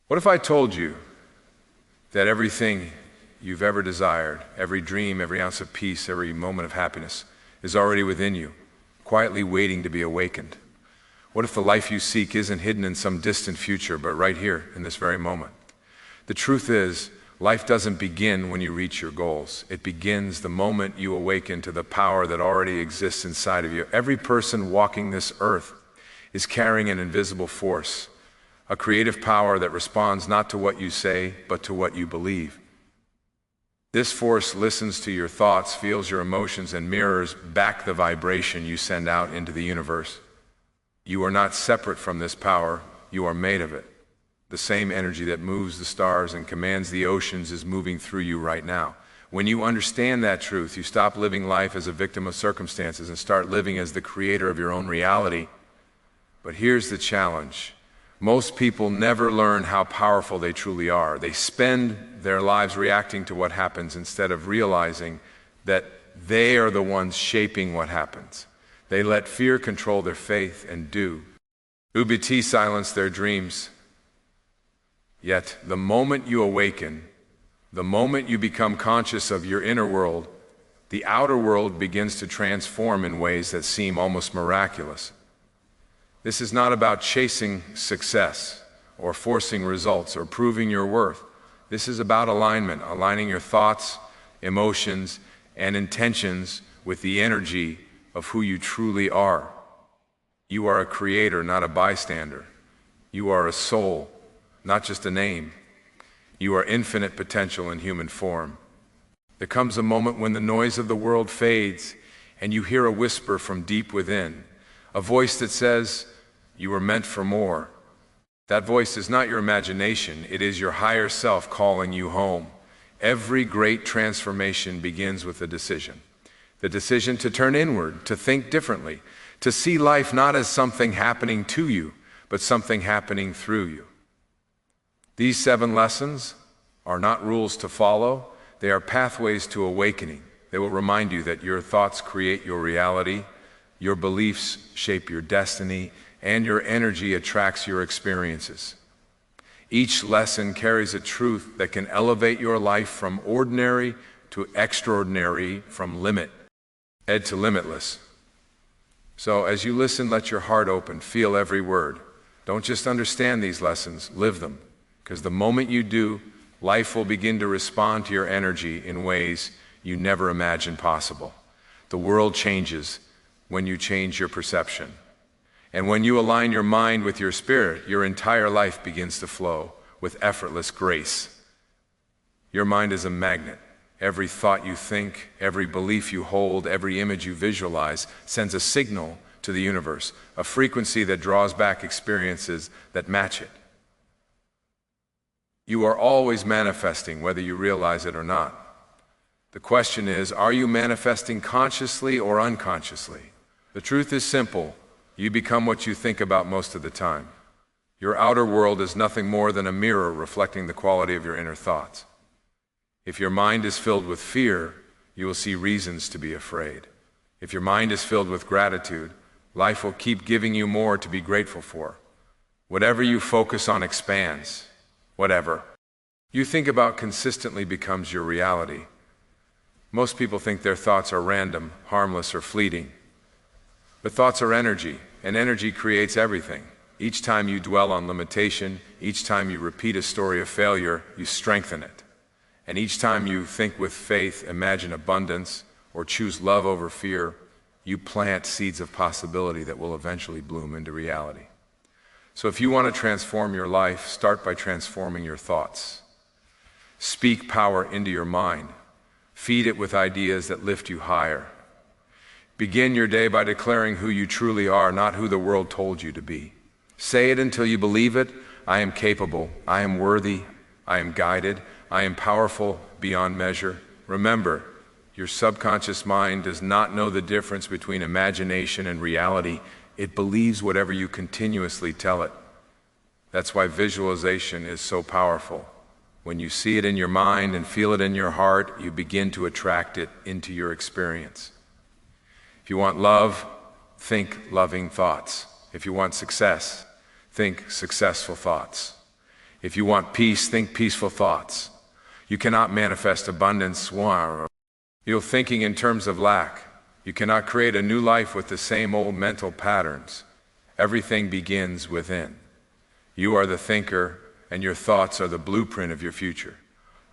What if I told you that everything you've ever desired, every dream, every ounce of peace, every moment of happiness is already within you, quietly waiting to be awakened? What if the life you seek isn't hidden in some distant future, but right here in this very moment? The truth is, life doesn't begin when you reach your goals. It begins the moment you awaken to the power that already exists inside of you. Every person walking this earth is carrying an invisible force, a creative power that responds not to what you say, but to what you believe. This force listens to your thoughts, feels your emotions, and mirrors back the vibration you send out into the universe. You are not separate from this power, you are made of it. The same energy that moves the stars and commands the oceans is moving through you right now. When you understand that truth, you stop living life as a victim of circumstances and start living as the creator of your own reality. But here's the challenge. Most people never learn how powerful they truly are. They spend their lives reacting to what happens instead of realizing that they are the ones shaping what happens. They let fear control their faith and do. Ubt silence their dreams. Yet the moment you awaken, the moment you become conscious of your inner world, the outer world begins to transform in ways that seem almost miraculous. This is not about chasing success or forcing results or proving your worth. This is about alignment, aligning your thoughts, emotions, and intentions with the energy of who you truly are. You are a creator, not a bystander. You are a soul, not just a name. You are infinite potential in human form. There comes a moment when the noise of the world fades and you hear a whisper from deep within, a voice that says, "You were meant for more." That voice is not your imagination, it is your higher self calling you home. Every great transformation begins with a decision. The decision to turn inward, to think differently, to see life not as something happening to you, but something happening through you. These 7 lessons are not rules to follow, they are pathways to awakening. They will remind you that your thoughts create your reality, your beliefs shape your destiny, and your energy attracts your experiences. Each lesson carries a truth that can elevate your life from ordinary to extraordinary, from limit to limitless. So as you listen, let your heart open, feel every word. Don't just understand these lessons, live them. Because the moment you do, life will begin to respond to your energy in ways you never imagined possible. The world changes when you change your perception. And when you align your mind with your spirit, your entire life begins to flow with effortless grace. Your mind is a magnet. Every thought you think, every belief you hold, every image you visualize sends a signal to the universe, a frequency that draws back experiences that match it. You are always manifesting, whether you realize it or not. The question is, are you manifesting consciously or unconsciously? The truth is simple. You become what you think about most of the time. Your outer world is nothing more than a mirror reflecting the quality of your inner thoughts. If your mind is filled with fear, you will see reasons to be afraid. If your mind is filled with gratitude, life will keep giving you more to be grateful for. Whatever you focus on expands. Whatever you think about consistently becomes your reality. Most people think their thoughts are random, harmless, or fleeting. But thoughts are energy, and energy creates everything. Each time you dwell on limitation, each time you repeat a story of failure, you strengthen it. And each time you think with faith, imagine abundance, or choose love over fear, you plant seeds of possibility that will eventually bloom into reality. So if you want to transform your life, start by transforming your thoughts. Speak power into your mind. Feed it with ideas that lift you higher. Begin your day by declaring who you truly are, not who the world told you to be. Say it until you believe it. I am capable. I am worthy. I am guided. I am powerful beyond measure. Remember, your subconscious mind does not know the difference between imagination and reality. It believes whatever you continuously tell it. That's why visualization is so powerful. When you see it in your mind and feel it in your heart, you begin to attract it into your experience. If you want love, think loving thoughts. If you want success, think successful thoughts. If you want peace, think peaceful thoughts. You cannot manifest abundance while you're thinking in terms of lack. You cannot create a new life with the same old mental patterns. Everything begins within. You are the thinker, and your thoughts are the blueprint of your future.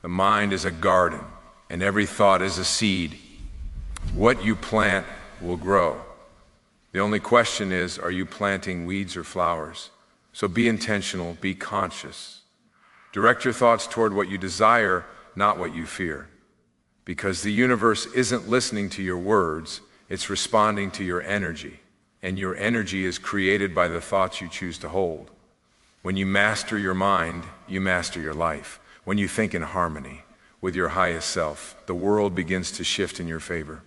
The mind is a garden, and every thought is a seed. What you plant will grow. The only question is, are you planting weeds or flowers? So be intentional, be conscious. Direct your thoughts toward what you desire, not what you fear. Because the universe isn't listening to your words, it's responding to your energy. And your energy is created by the thoughts you choose to hold. When you master your mind, you master your life. When you think in harmony with your highest self, the world begins to shift in your favor.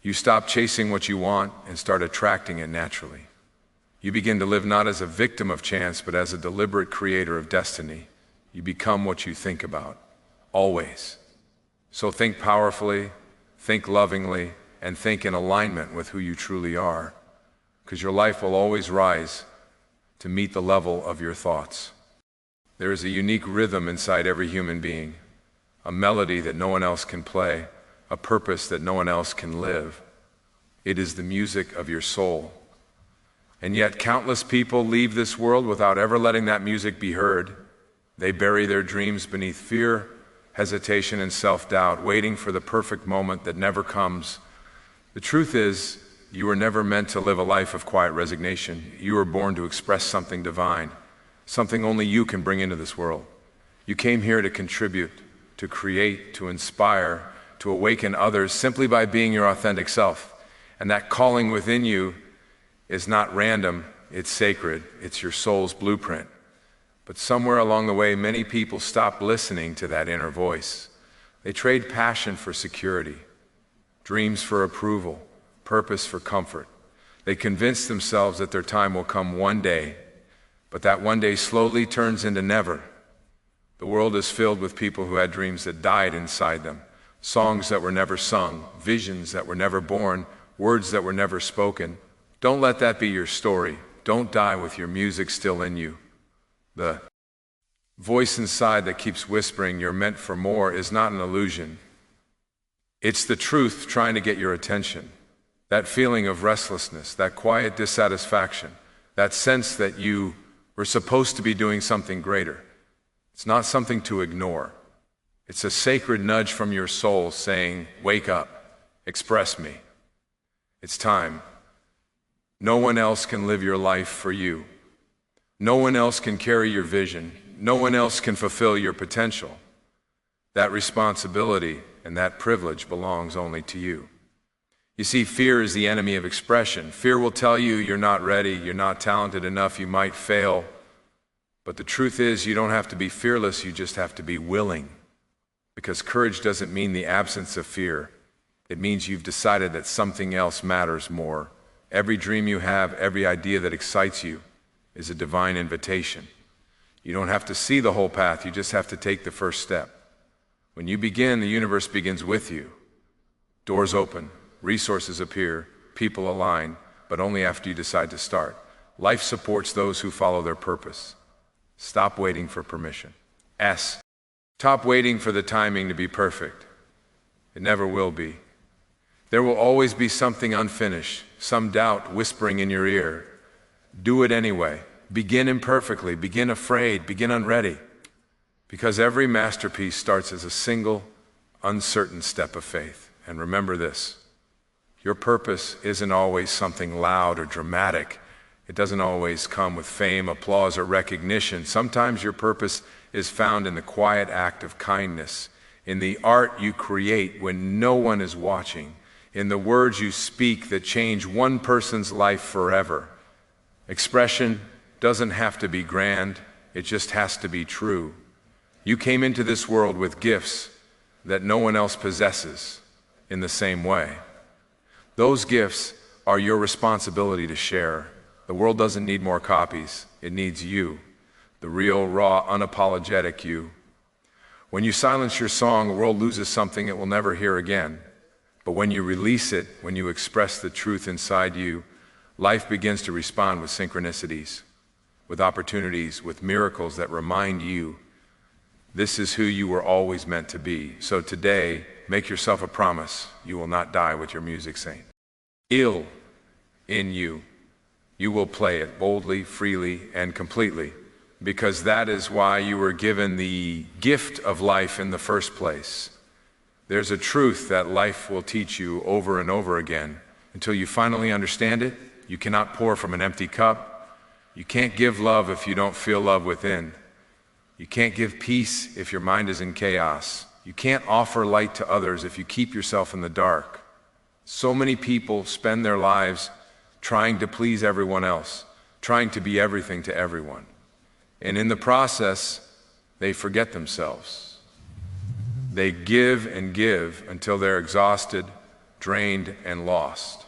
You stop chasing what you want and start attracting it naturally. You begin to live not as a victim of chance, but as a deliberate creator of destiny. You become what you think about, always. So think powerfully, think lovingly, and think in alignment with who you truly are, because your life will always rise to meet the level of your thoughts. There is a unique rhythm inside every human being, a melody that no one else can play, a purpose that no one else can live. It is the music of your soul. And yet countless people leave this world without ever letting that music be heard. They bury their dreams beneath fear, hesitation, and self-doubt, waiting for the perfect moment that never comes. The truth is, you were never meant to live a life of quiet resignation. You were born to express something divine, something only you can bring into this world. You came here to contribute, to create, to inspire, to awaken others simply by being your authentic self. And that calling within you is not random, it's sacred, it's your soul's blueprint. But somewhere along the way, many people stop listening to that inner voice. They trade passion for security, dreams for approval, purpose for comfort. They convince themselves that their time will come one day, but that one day slowly turns into never. The world is filled with people who had dreams that died inside them, songs that were never sung, visions that were never born, words that were never spoken. Don't let that be your story. Don't die with your music still in you. The voice inside that keeps whispering you're meant for more is not an illusion. It's the truth trying to get your attention. That feeling of restlessness, that quiet dissatisfaction, that sense that you were supposed to be doing something greater. It's not something to ignore. It's a sacred nudge from your soul saying, wake up, express me. It's time. No one else can live your life for you. No one else can carry your vision. No one else can fulfill your potential. That responsibility and that privilege belongs only to you. You see, fear is the enemy of expression. Fear will tell you you're not ready, you're not talented enough, you might fail. But the truth is, you don't have to be fearless, you just have to be willing. Because courage doesn't mean the absence of fear. It means you've decided that something else matters more. Every dream you have, every idea that excites you, is a divine invitation. You don't have to see the whole path, you just have to take the first step. When you begin, the universe begins with you. Doors open, resources appear, people align, but only after you decide to start. Life supports those who follow their purpose. Stop waiting for permission. Stop waiting for the timing to be perfect. It never will be. There will always be something unfinished, some doubt whispering in your ear. Do it anyway. Begin imperfectly, begin afraid, begin unready. Because every masterpiece starts as a single, uncertain step of faith. And remember this, your purpose isn't always something loud or dramatic. It doesn't always come with fame, applause, or recognition. Sometimes your purpose is found in the quiet act of kindness, in the art you create when no one is watching, in the words you speak that change one person's life forever. Expression doesn't have to be grand, it just has to be true. You came into this world with gifts that no one else possesses in the same way. Those gifts are your responsibility to share. The world doesn't need more copies, it needs you, the real, raw, unapologetic you. When you silence your song, the world loses something it will never hear again. But when you release it, when you express the truth inside you, life begins to respond with synchronicities, with opportunities, with miracles that remind you this is who you were always meant to be. So today, make yourself a promise. You will not die with your music saying, ill in you. You will play it boldly, freely, and completely, because that is why you were given the gift of life in the first place. There's a truth that life will teach you over and over again until you finally understand it. You cannot pour from an empty cup. You can't give love if you don't feel love within. You can't give peace if your mind is in chaos. You can't offer light to others if you keep yourself in the dark. So many people spend their lives trying to please everyone else, trying to be everything to everyone. And in the process, they forget themselves. They give and give until they're exhausted, drained, and lost.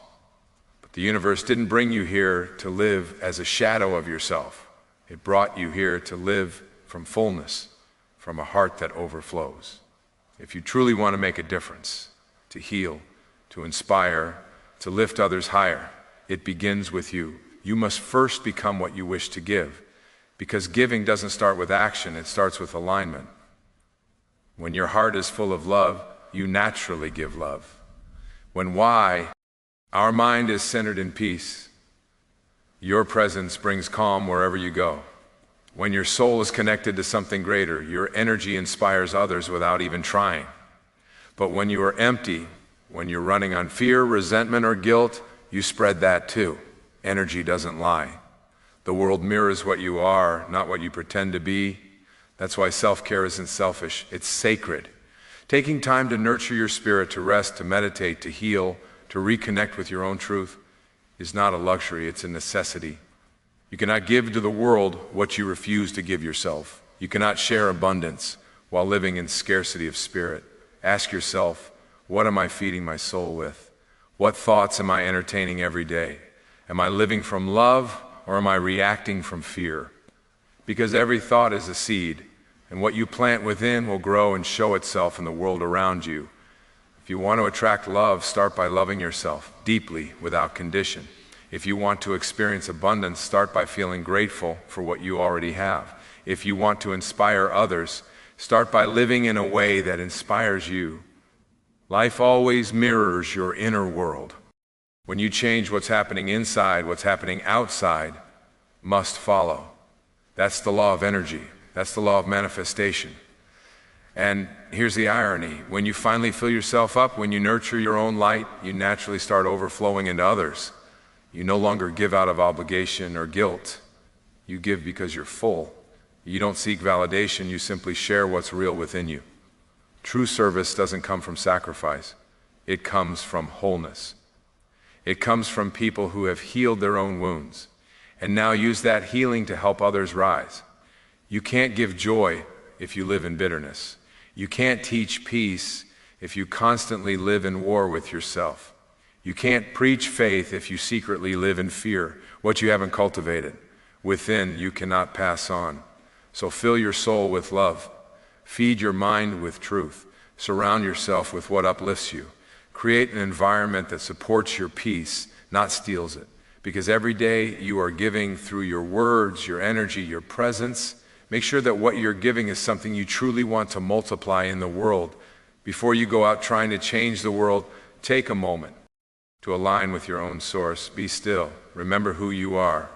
But the universe didn't bring you here to live as a shadow of yourself. It brought you here to live from fullness, from a heart that overflows. If you truly want to make a difference, to heal, to inspire, to lift others higher, it begins with you. You must first become what you wish to give, because giving doesn't start with action, it starts with alignment. When your heart is full of love, you naturally give love. When our mind is centered in peace, your presence brings calm wherever you go. When your soul is connected to something greater, your energy inspires others without even trying. But when you are empty, when you're running on fear, resentment, or guilt, you spread that too. Energy doesn't lie. The world mirrors what you are, not what you pretend to be. That's why self-care isn't selfish, it's sacred. Taking time to nurture your spirit, to rest, to meditate, to heal, to reconnect with your own truth is not a luxury, it's a necessity. You cannot give to the world what you refuse to give yourself. You cannot share abundance while living in scarcity of spirit. Ask yourself, what am I feeding my soul with? What thoughts am I entertaining every day? Am I living from love or am I reacting from fear? Because every thought is a seed, and what you plant within will grow and show itself in the world around you. If you want to attract love, start by loving yourself deeply without condition. If you want to experience abundance, start by feeling grateful for what you already have. If you want to inspire others, start by living in a way that inspires you. Life always mirrors your inner world. When you change what's happening inside, what's happening outside must follow. That's the law of energy. That's the law of manifestation. And here's the irony. When you finally fill yourself up, when you nurture your own light, you naturally start overflowing into others. You no longer give out of obligation or guilt. You give because you're full. You don't seek validation, you simply share what's real within you. True service doesn't come from sacrifice. It comes from wholeness. It comes from people who have healed their own wounds and now use that healing to help others rise. You can't give joy if you live in bitterness. You can't teach peace if you constantly live in war with yourself. You can't preach faith if you secretly live in fear, what you haven't cultivated. Within, you cannot pass on. So fill your soul with love. Feed your mind with truth. Surround yourself with what uplifts you. Create an environment that supports your peace, not steals it. Because every day you are giving through your words, your energy, your presence. Make sure that what you're giving is something you truly want to multiply in the world. Before you go out trying to change the world, take a moment to align with your own source. Be still. Remember who you are.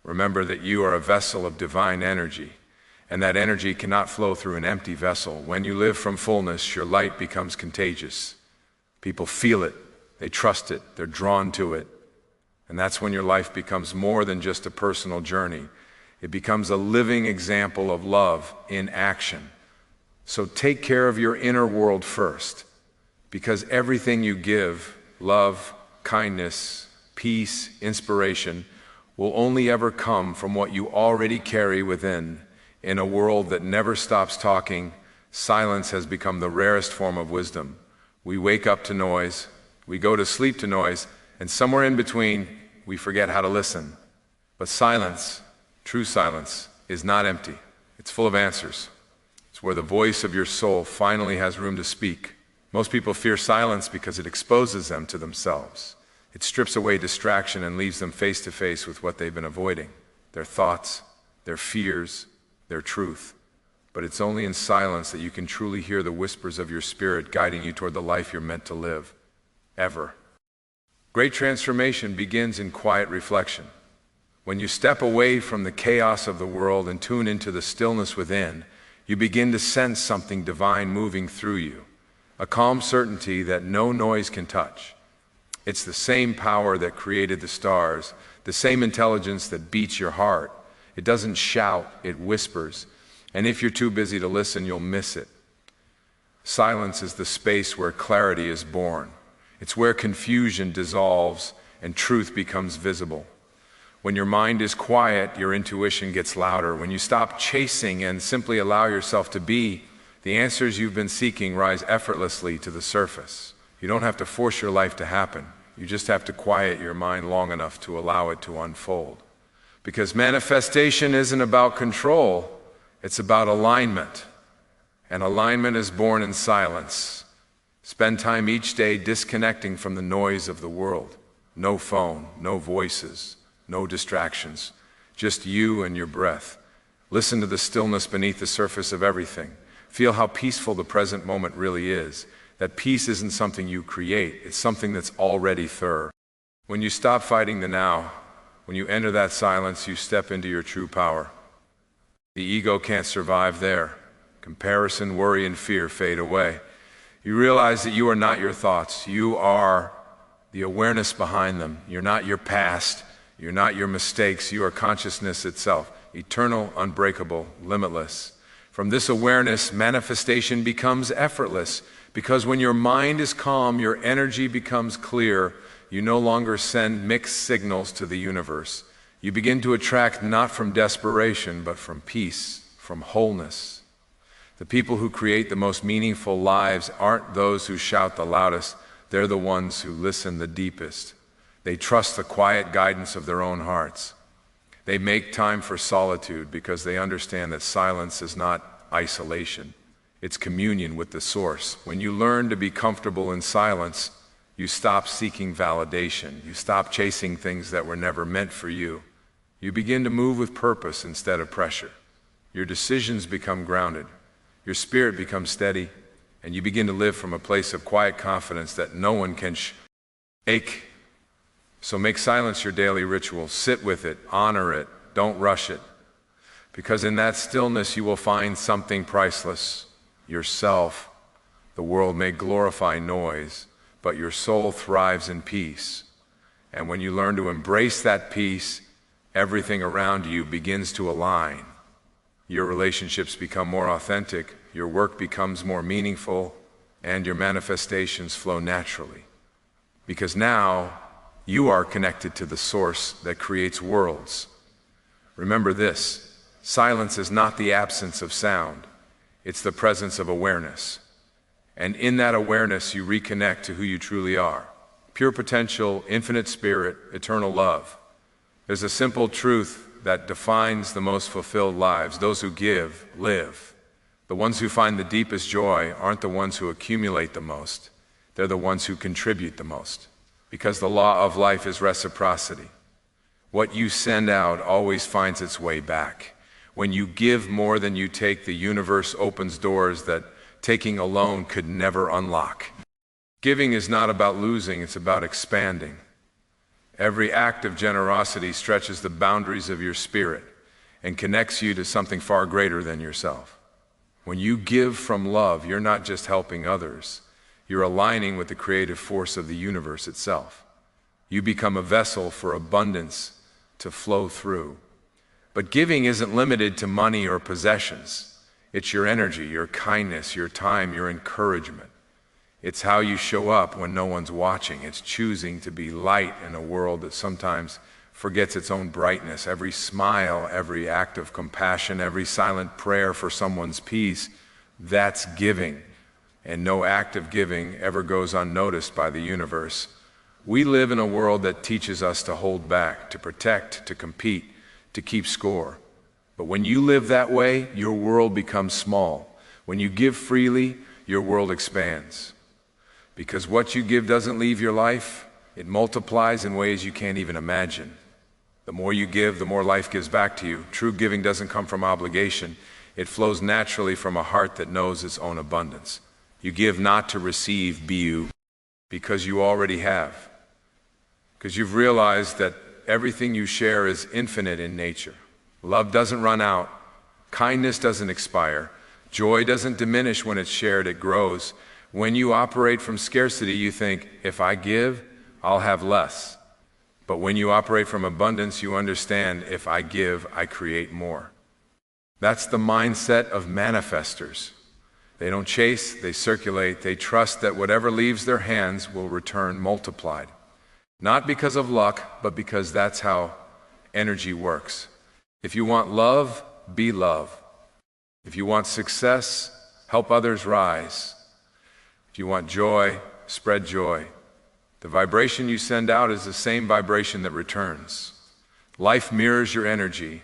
Remember that you are a vessel of divine energy, and that energy cannot flow through an empty vessel. When you live from fullness, your light becomes contagious. People feel it, they trust it, they're drawn to it. And that's when your life becomes more than just a personal journey. It becomes a living example of love in action. So take care of your inner world first, because everything you give, love, kindness, peace, inspiration, will only ever come from what you already carry within. In a world that never stops talking, silence has become the rarest form of wisdom. We wake up to noise, we go to sleep to noise, and somewhere in between, we forget how to listen. But silence, true silence, is not empty. It's full of answers. It's where the voice of your soul finally has room to speak. Most people fear silence because it exposes them to themselves. It strips away distraction and leaves them face to face with what they've been avoiding, their thoughts, their fears, their truth. But it's only in silence that you can truly hear the whispers of your spirit guiding you toward the life you're meant to live. Ever. Great transformation begins in quiet reflection. When you step away from the chaos of the world and tune into the stillness within, you begin to sense something divine moving through you, a calm certainty that no noise can touch. It's the same power that created the stars, the same intelligence that beats your heart. It doesn't shout, it whispers. And if you're too busy to listen, you'll miss it. Silence is the space where clarity is born. It's where confusion dissolves and truth becomes visible. When your mind is quiet, your intuition gets louder. When you stop chasing and simply allow yourself to be, the answers you've been seeking rise effortlessly to the surface. You don't have to force your life to happen. You just have to quiet your mind long enough to allow it to unfold. Because manifestation isn't about control, it's about alignment. And alignment is born in silence. Spend time each day disconnecting from the noise of the world. No phone, no voices, no distractions. Just you and your breath. Listen to the stillness beneath the surface of everything. Feel how peaceful the present moment really is. That peace isn't something you create, it's something that's already there. When you stop fighting the now, when you enter that silence, you step into your true power. The ego can't survive there. Comparison, worry, and fear fade away. You realize that you are not your thoughts. You are the awareness behind them. You're not your past. You're not your mistakes. You are consciousness itself, eternal, unbreakable, limitless. From this awareness, manifestation becomes effortless, because when your mind is calm, your energy becomes clear. You no longer send mixed signals to the universe. You begin to attract not from desperation, but from peace, from wholeness. The people who create the most meaningful lives aren't those who shout the loudest. They're the ones who listen the deepest. They trust the quiet guidance of their own hearts. They make time for solitude because they understand that silence is not isolation. It's communion with the source. When you learn to be comfortable in silence, you stop seeking validation. You stop chasing things that were never meant for you. You begin to move with purpose instead of pressure. Your decisions become grounded. Your spirit becomes steady, and you begin to live from a place of quiet confidence that no one can shake. So make silence your daily ritual. Sit with it, honor it, don't rush it. Because in that stillness you will find something priceless, yourself. The world may glorify noise, but your soul thrives in peace. And when you learn to embrace that peace, everything around you begins to align. Your relationships become more authentic, your work becomes more meaningful, and your manifestations flow naturally. Because now, you are connected to the source that creates worlds. Remember this, silence is not the absence of sound, it's the presence of awareness. And in that awareness, you reconnect to who you truly are. Pure potential, infinite spirit, eternal love. There's a simple truth that defines the most fulfilled lives. Those who give, live. The ones who find the deepest joy aren't the ones who accumulate the most. They're the ones who contribute the most. Because the law of life is reciprocity. What you send out always finds its way back. When you give more than you take, the universe opens doors that taking alone could never unlock. Giving is not about losing, it's about expanding. Every act of generosity stretches the boundaries of your spirit and connects you to something far greater than yourself. When you give from love, you're not just helping others, you're aligning with the creative force of the universe itself. You become a vessel for abundance to flow through. But giving isn't limited to money or possessions. It's your energy, your kindness, your time, your encouragement. It's how you show up when no one's watching. It's choosing to be light in a world that sometimes forgets its own brightness. Every smile, every act of compassion, every silent prayer for someone's peace, that's giving. And no act of giving ever goes unnoticed by the universe. We live in a world that teaches us to hold back, to protect, to compete, to keep score. But when you live that way, your world becomes small. When you give freely, your world expands. Because what you give doesn't leave your life, it multiplies in ways you can't even imagine. The more you give, the more life gives back to you. True giving doesn't come from obligation. It flows naturally from a heart that knows its own abundance. You give not to receive, because you already have. Because you've realized that everything you share is infinite in nature. Love doesn't run out. Kindness doesn't expire. Joy doesn't diminish when it's shared, it grows. When you operate from scarcity, you think, if I give, I'll have less. But when you operate from abundance, you understand, if I give, I create more. That's the mindset of manifestors. They don't chase, they circulate, they trust that whatever leaves their hands will return multiplied. Not because of luck, but because that's how energy works. If you want love, be love. If you want success, help others rise. If you want joy, spread joy. The vibration you send out is the same vibration that returns. Life mirrors your energy,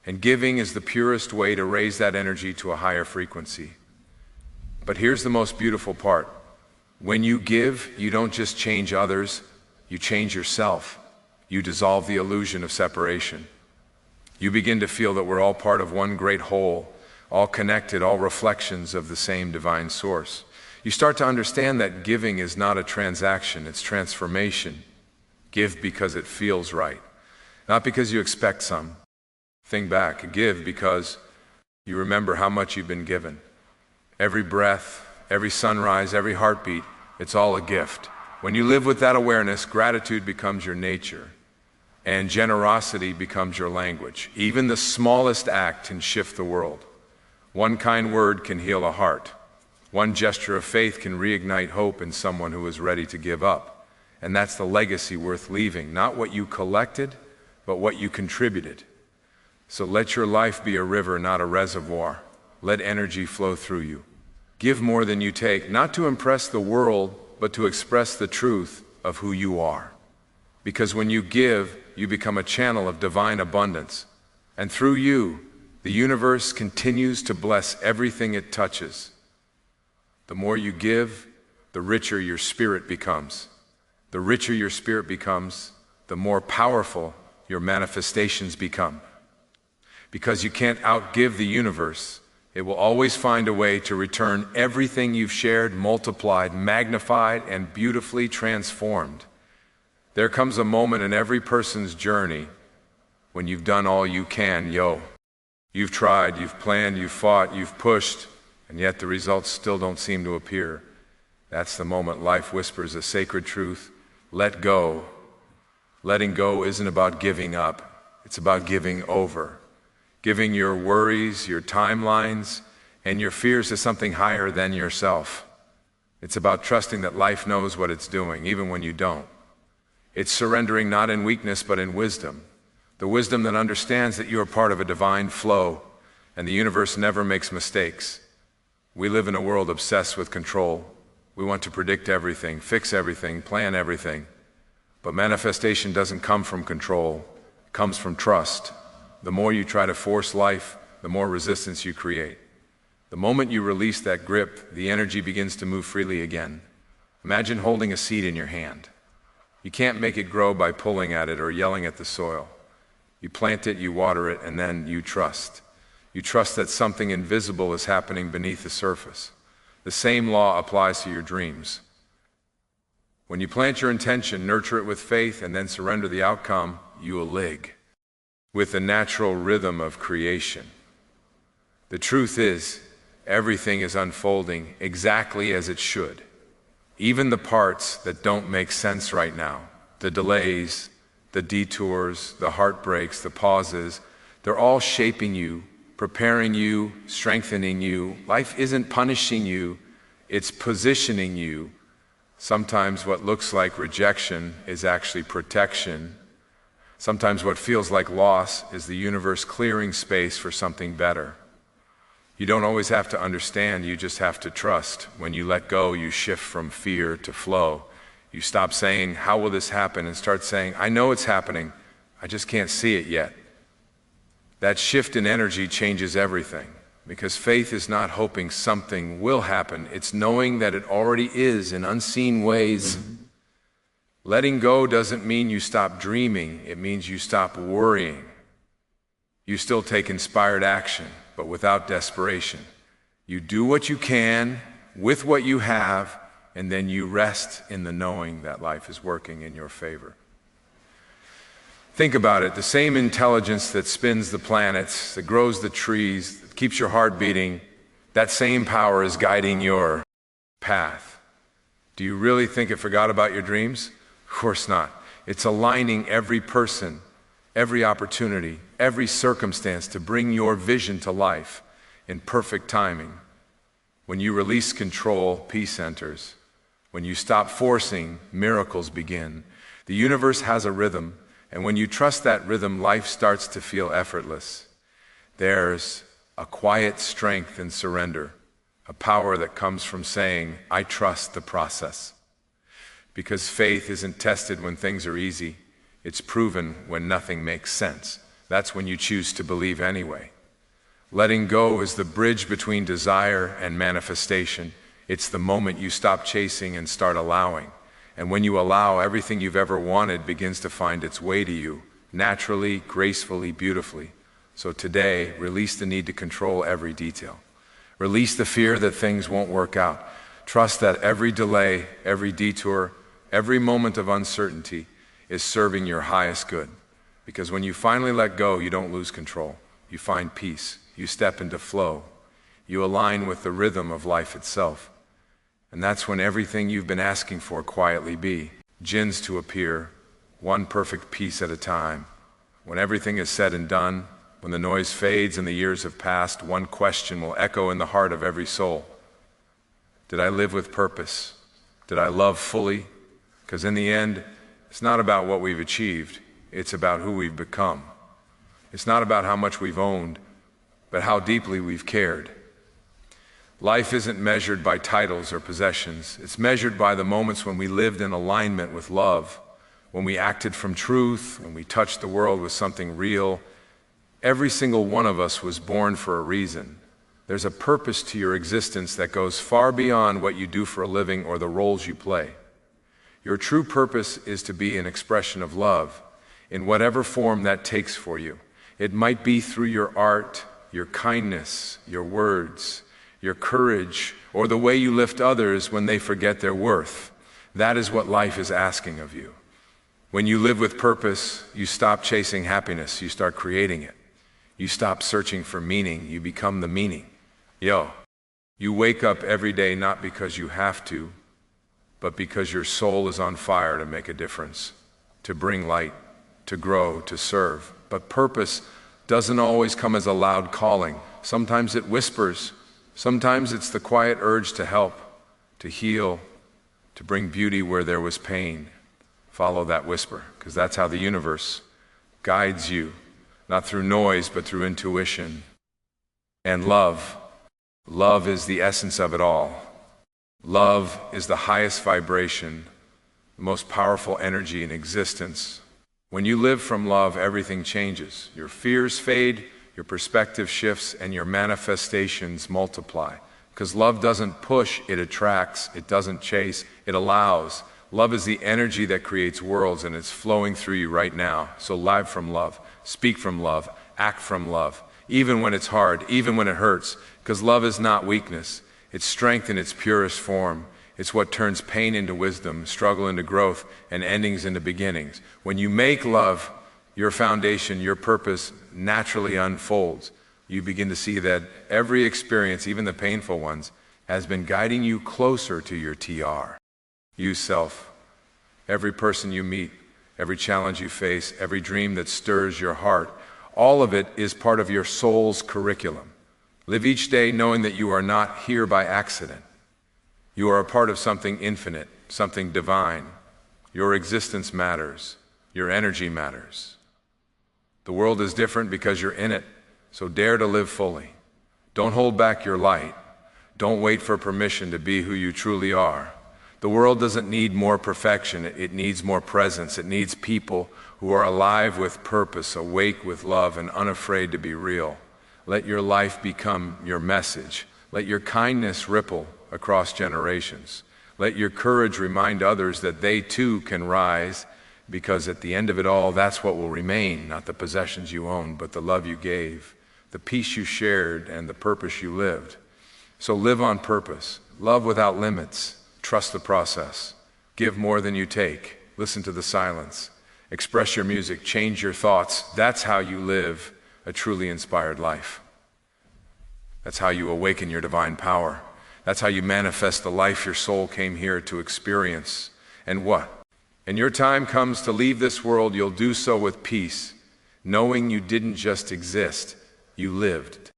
and giving is the purest way to raise that energy to a higher frequency. But here's the most beautiful part. When you give, you don't just change others, you change yourself. You dissolve the illusion of separation. You begin to feel that we're all part of one great whole, all connected, all reflections of the same divine source. You start to understand that giving is not a transaction, it's transformation. Give because it feels right, not because you expect something back. Give because you remember how much you've been given. Every breath, every sunrise, every heartbeat, it's all a gift. When you live with that awareness, gratitude becomes your nature, and generosity becomes your language. Even the smallest act can shift the world. One kind word can heal a heart. One gesture of faith can reignite hope in someone who is ready to give up. And that's the legacy worth leaving, not what you collected, but what you contributed. So let your life be a river, not a reservoir. Let energy flow through you. Give more than you take, not to impress the world, but to express the truth of who you are. Because when you give, you become a channel of divine abundance. And through you, the universe continues to bless everything it touches. The more you give, the richer your spirit becomes. The richer your spirit becomes, the more powerful your manifestations become. Because you can't outgive the universe, it will always find a way to return everything you've shared, multiplied, magnified, and beautifully transformed. There comes a moment in every person's journey when you've done all you can, You've tried, you've planned, you've fought, you've pushed, and yet the results still don't seem to appear. That's the moment life whispers a sacred truth. Let go. Letting go isn't about giving up. It's about giving over. Giving your worries, your timelines, and your fears to something higher than yourself. It's about trusting that life knows what it's doing, even when you don't. It's surrendering not in weakness, but in wisdom. The wisdom that understands that you are part of a divine flow, and the universe never makes mistakes. We live in a world obsessed with control. We want to predict everything, fix everything, plan everything. But manifestation doesn't come from control. It comes from trust. The more you try to force life, the more resistance you create. The moment you release that grip, the energy begins to move freely again. Imagine holding a seed in your hand. You can't make it grow by pulling at it or yelling at the soil. You plant it, you water it, and then you trust. You trust that something invisible is happening beneath the surface. The same law applies to your dreams. When you plant your intention, nurture it with faith, and then surrender the outcome, you will lig with the natural rhythm of creation. The truth is, everything is unfolding exactly as it should. Even the parts that don't make sense right now, the delays, the detours, the heartbreaks, the pauses, they're all shaping you, preparing you, strengthening you. Life isn't punishing you, it's positioning you. Sometimes what looks like rejection is actually protection. Sometimes what feels like loss is the universe clearing space for something better. You don't always have to understand, you just have to trust. When you let go, you shift from fear to flow. You stop saying, how will this happen? And start saying, I know it's happening, I just can't see it yet. That shift in energy changes everything, because faith is not hoping something will happen, it's knowing that it already is in unseen ways. Letting go doesn't mean you stop dreaming, it means you stop worrying. You still take inspired action, but without desperation. You do what you can with what you have, and then you rest in the knowing that life is working in your favor. Think about it, the same intelligence that spins the planets, that grows the trees, that keeps your heart beating, that same power is guiding your path. Do you really think it forgot about your dreams? Of course not. It's aligning every person, every opportunity, every circumstance to bring your vision to life in perfect timing. When you release control, peace enters. When you stop forcing, miracles begin. The universe has a rhythm, and when you trust that rhythm, life starts to feel effortless. There's a quiet strength in surrender, a power that comes from saying, I trust the process. Because faith isn't tested when things are easy, it's proven when nothing makes sense. That's when you choose to believe anyway. Letting go is the bridge between desire and manifestation. It's the moment you stop chasing and start allowing. And when you allow, everything you've ever wanted begins to find its way to you, naturally, gracefully, beautifully. So today, release the need to control every detail. Release the fear that things won't work out. Trust that every delay, every detour, every moment of uncertainty is serving your highest good. Because when you finally let go, you don't lose control. You find peace. You step into flow. You align with the rhythm of life itself. And that's when everything you've been asking for quietly begins to appear, one perfect piece at a time. When everything is said and done, when the noise fades and the years have passed, one question will echo in the heart of every soul. Did I live with purpose? Did I love fully? Because in the end, it's not about what we've achieved, it's about who we've become. It's not about how much we've owned, but how deeply we've cared. Life isn't measured by titles or possessions. It's measured by the moments when we lived in alignment with love, when we acted from truth, when we touched the world with something real. Every single one of us was born for a reason. There's a purpose to your existence that goes far beyond what you do for a living or the roles you play. Your true purpose is to be an expression of love, in whatever form that takes for you. It might be through your art, your kindness, your words, your courage, or the way you lift others when they forget their worth. That is what life is asking of you. When you live with purpose, you stop chasing happiness, you start creating it. You stop searching for meaning, you become the meaning. You wake up every day not because you have to, but because your soul is on fire to make a difference, to bring light, to grow, to serve. But purpose doesn't always come as a loud calling. Sometimes it whispers. Sometimes it's the quiet urge to help, to heal, to bring beauty where there was pain. Follow that whisper, because that's how the universe guides you, not through noise, but through intuition. And love is the essence of it all. Love is the highest vibration, the most powerful energy in existence. When you live from love, everything changes. Your fears fade, your perspective shifts, and your manifestations multiply. Because love doesn't push, it attracts. It doesn't chase, it allows. Love is the energy that creates worlds, and it's flowing through you right now. So live from love, speak from love, act from love, even when it's hard, even when it hurts. Because love is not weakness. It's strength in its purest form. It's what turns pain into wisdom, struggle into growth, and endings into beginnings. When you make love your foundation, your purpose naturally unfolds. You begin to see that every experience, even the painful ones, has been guiding you closer to your TR. You self. Every person you meet, every challenge you face, every dream that stirs your heart, all of it is part of your soul's curriculum. Live each day knowing that you are not here by accident. You are a part of something infinite, something divine. Your existence matters. Your energy matters. The world is different because you're in it, so dare to live fully. Don't hold back your light. Don't wait for permission to be who you truly are. The world doesn't need more perfection, it needs more presence. It needs people who are alive with purpose, awake with love, and unafraid to be real. Let your life become your message. Let your kindness ripple across generations. Let your courage remind others that they too can rise, because at the end of it all, that's what will remain, not the possessions you own, but the love you gave, the peace you shared, and the purpose you lived. So live on purpose, love without limits, trust the process, give more than you take, listen to the silence, express your music, change your thoughts. That's how you live a truly inspired life. That's how you awaken your divine power. That's how you manifest the life your soul came here to experience. And what? And your time comes to leave this world, you'll do so with peace, knowing you didn't just exist, you lived.